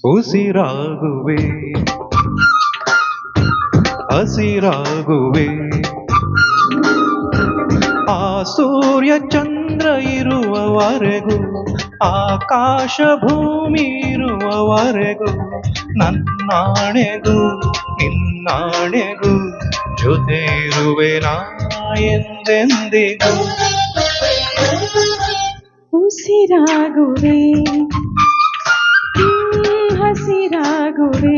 ಉಸಿರಾಗುವೆ ಹಸಿರಾಗುವೆ ಆ ಸೂರ್ಯ ಚಂದ್ರ ಇರುವವರೆಗೂ ಆಕಾಶ ಭೂಮಿ ಇರುವವರೆಗೂ ನನ್ನಾಣೆಗೂ ನಿನ್ನಾಣೆಗೂ ಜೊತೆ ಇರುವೆ ನಾ ಎಂದೆಂದಿಗೂ ಉಸಿರಾಗುವೆ ಹಸಿರಾಗುವೆ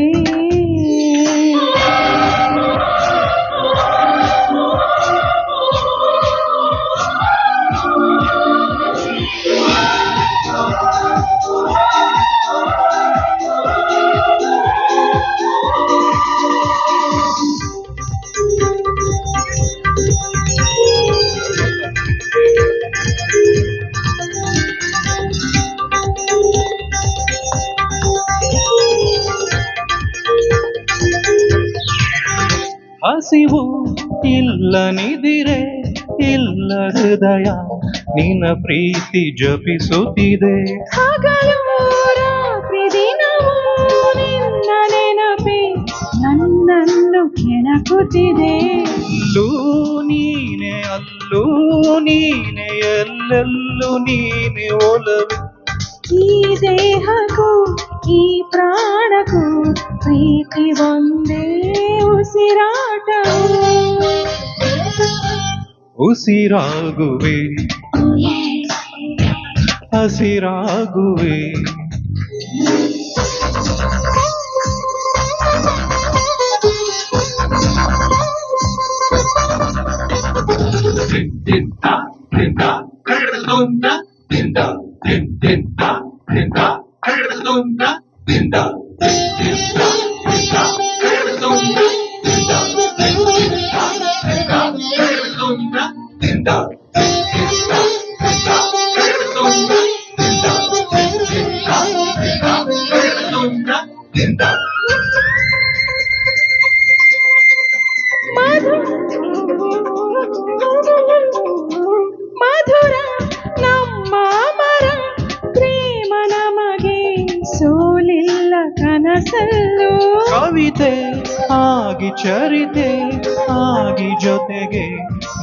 ಹಸಿವು ಇಲ್ಲ ನಿದಿರೆ ಇಲ್ಲ ಹೃದಯ ನಿನ್ನ ಪ್ರೀತಿ ಜಪಿಸುತ್ತಿದೆ ಹಗಲು ರಾತ್ರಿ ದಿನವೂ ನಿನ್ನ ನೆನಪೆ ನನ್ನನ್ನು ಕೆಣಕುತ್ತಿದೆ ಅಲ್ಲೂ ನೀನೆ ಅಲ್ಲೂ ನೀನೆ ಎಲ್ಲೆಲ್ಲೂ ನೀನೆ ಒಲವೆ ಈ ದೇಹಕ್ಕೂ ಈ ಪ್ರಾಣಕ್ಕೂ ಪ್ರೀತಿ ಒಂದೇ ಉಸಿರಾಟ ಉಸಿರಾಗುವೆ ಹಸಿರಾಗುವೆ ಮಧುರ ನಮ್ಮ ಮರ ಪ್ರೇಮ ನಮಗೆ ಸೋಲಿಲ್ಲ ಕನಸಲ್ಲೂ ಕವಿತೆ ಆಗಿ ಚರಿತೆ ಆಗಿ ಜೊತೆಗೆ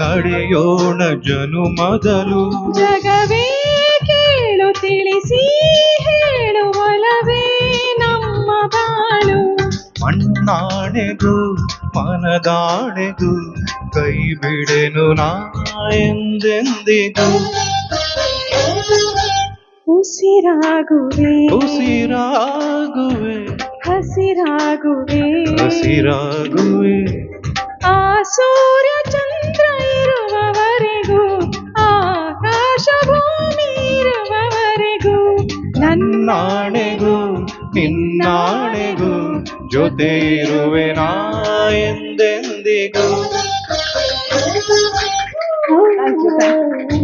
ನಡೆಯೋಣ ಜನುಮದಲು ಜಗವೇ ಕೇಳು ತಿಳಿಸಿ ಹೇಳುವಲವೇ ನಮ್ಮ ಬಾಳು ಮಣ್ಣಾಣೆಗೂ ಮನದಾಣೆಗೂ ಕೈ ಬಿಡೆನು ನಾ ಎಂದೆಂದಿಗೂ ಉಸಿರಾಗುವೆ ಉಸಿರಾಗುವೆ ಹಸಿರಾಗುವೆ ಹಸಿರಾಗುವೆ ಆ ಸೂರ್ಯ ಚಂದ್ರ ಇರುವವರೆಗೂ ಆಕಾಶ ಭೂಮಿ ಇರುವವರೆಗೂ ನನ್ನಾಣೆಗೂ ನಿನ್ನಾಣೆಗೂ ಜೊತೆ ಇರುವೆ ನಾ ಎಂದೆಂದಿಗೂ ನನ್ನ